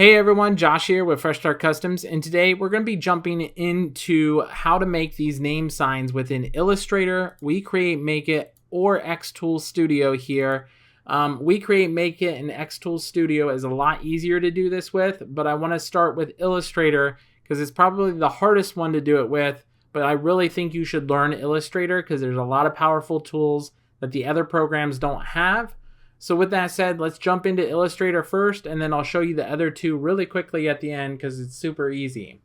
Hey everyone, Josh here with Fresh Start Customs, and today we're going to be jumping into how to make these name signs within Illustrator, We Create Make It, or XTool Studio here. We Create Make It and XTool Studio is a lot easier to do this with, but I want to start with Illustrator because it's probably the hardest one to do it with, but I really think you should learn Illustrator because there's a lot of powerful tools that the other programs don't have. So with that said, let's jump into Illustrator first, and then I'll show you the other two really quickly at the end because it's super easy.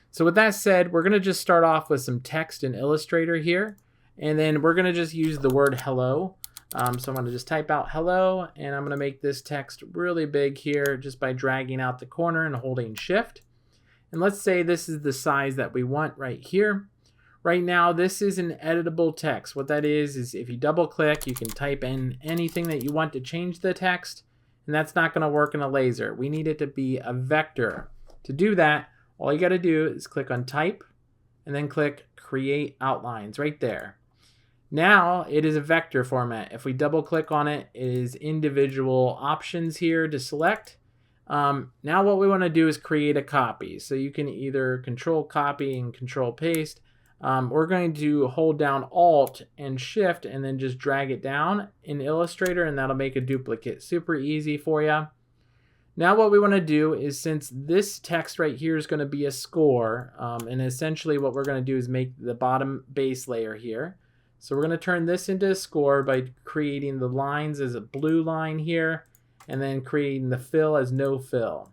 So with that said, we're going to just start off with some text in Illustrator here, and then we're going to just use the word hello. So I'm going to just type out hello, and I'm going to make this text really big here just by dragging out the corner and holding shift. And let's say this is the size that we want right here. Right now, this is an editable text. What that is if you double click, you can type in anything that you want to change the text, and that's not going to work in a laser. We need it to be a vector. To do that, all you got to do is click on type and then click create outlines right there. Now it is a vector format. If we double click on it, it is individual options here to select. Now what we want to do is create a copy. So you can either control copy and control paste. We're going to hold down Alt and Shift and then just drag it down in Illustrator, and that'll make a duplicate. Super easy for you. Now what we want to do is, since this text right here is going to be a score, and essentially what we're going to do is make the bottom base layer here. So we're going to turn this into a score by creating the lines as a blue line here, and then creating the fill as no fill.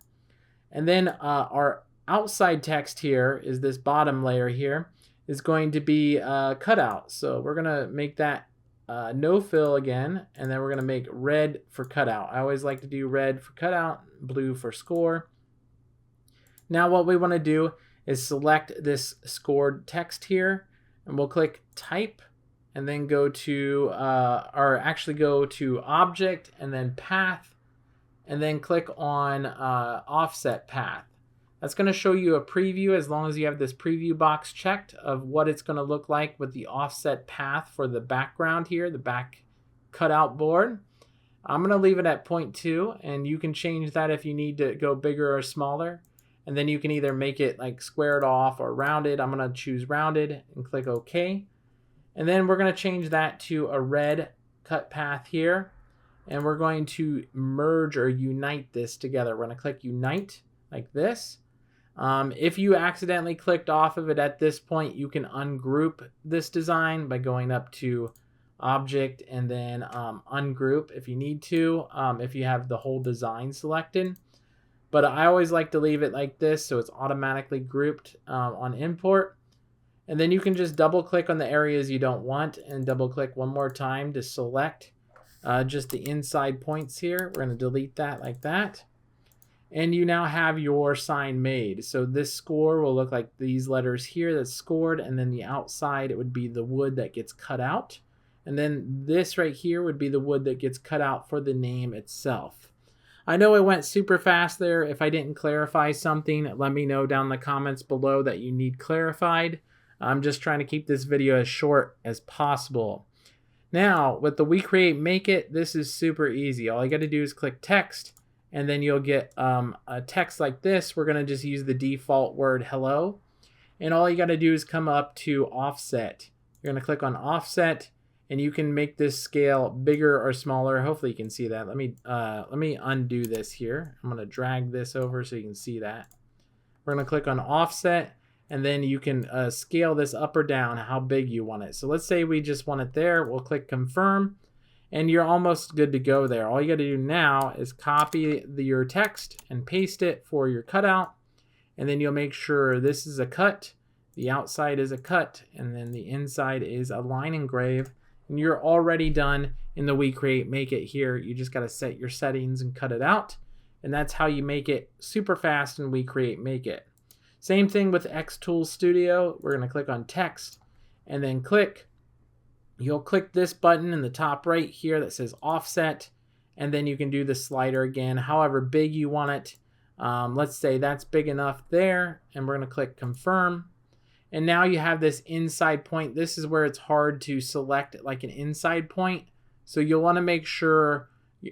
And then our outside text here is this bottom layer here. Is going to be cutout. So we're going to make that no fill again, and then we're going to make red for cutout. I always like to do red for cutout, blue for score. Now what we want to do is select this scored text here, and we'll click type, and then go to, go to object, and then path, and then click on offset path. That's going to show you a preview as long as you have this preview box checked of what it's going to look like with the offset path for the background here, the back cutout board. I'm going to leave it at 0.2, and you can change that if you need to go bigger or smaller. And then you can either make it like squared off or rounded. I'm going to choose rounded and click OK. And then we're going to change that to a red cut path here. And we're going to merge or unite this together. We're going to click unite like this. If you accidentally clicked off of it at this point, you can ungroup this design by going up to object and then ungroup if you need to, if you have the whole design selected. But I always like to leave it like this so it's automatically grouped on import. And then you can just double click on the areas you don't want and double click one more time to select just the inside points here. We're going to delete that like that. And you now have your sign made. So this score will look like these letters here that's scored, and then the outside it would be the wood that gets cut out. And then this right here would be the wood that gets cut out for the name itself. I know it went super fast there. If I didn't clarify something, let me know down in the comments below that you need clarified. I'm just trying to keep this video as short as possible. Now, with the We Create Make It, this is super easy. All you got to do is click text, and then you'll get a text like this. We're going to just use the default word hello. And all you got to do is come up to offset. You're going to click on offset, and you can make this scale bigger or smaller. Hopefully you can see that. Let me undo this here. I'm going to drag this over so you can see that. We're going to click on offset, and then you can scale this up or down how big you want it. So let's say we just want it there. We'll click confirm. And you're almost good to go there. All you got to do now is copy your text and paste it for your cutout. And then you'll make sure this is a cut, the outside is a cut, and then the inside is a line engrave. And you're already done in the We Create Make It here. You just got to set your settings and cut it out. And that's how you make it super fast in We Create Make It. Same thing with XTool Studio. We're going to click on text and then click. You'll click this button in the top right here that says offset, and then you can do the slider again, however big you want it. Let's say that's big enough there, and we're going to click confirm. And now you have this inside point. This is where it's hard to select like an inside point. So you'll want to make sure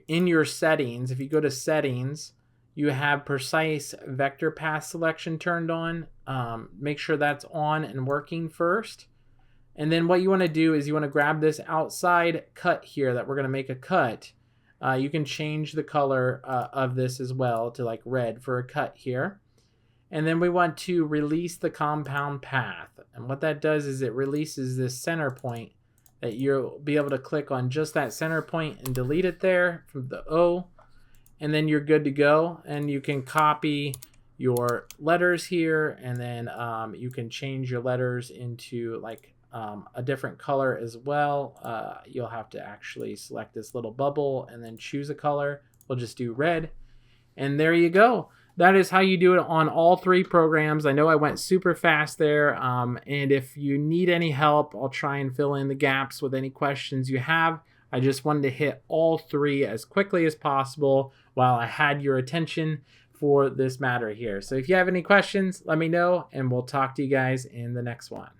in your settings, if you go to settings, you have precise vector path selection turned on. Make sure that's on and working first. And then what you want to do is you want to grab this outside cut here that we're going to make a cut. You can change the color of this as well to like red for a cut here. And then we want to release the compound path. And what that does is it releases this center point that you'll be able to click on just that center point and delete it there from the O. And then you're good to go. And you can copy your letters here, and then you can change your letters into like a different color as well. You'll have to actually select this little bubble and then choose a color. We'll just do red. And there you go. That is how you do it on all three programs. I know I went super fast there. And if you need any help, I'll try and fill in the gaps with any questions you have. I just wanted to hit all three as quickly as possible while I had your attention for this matter here. So if you have any questions, let me know, and we'll talk to you guys in the next one.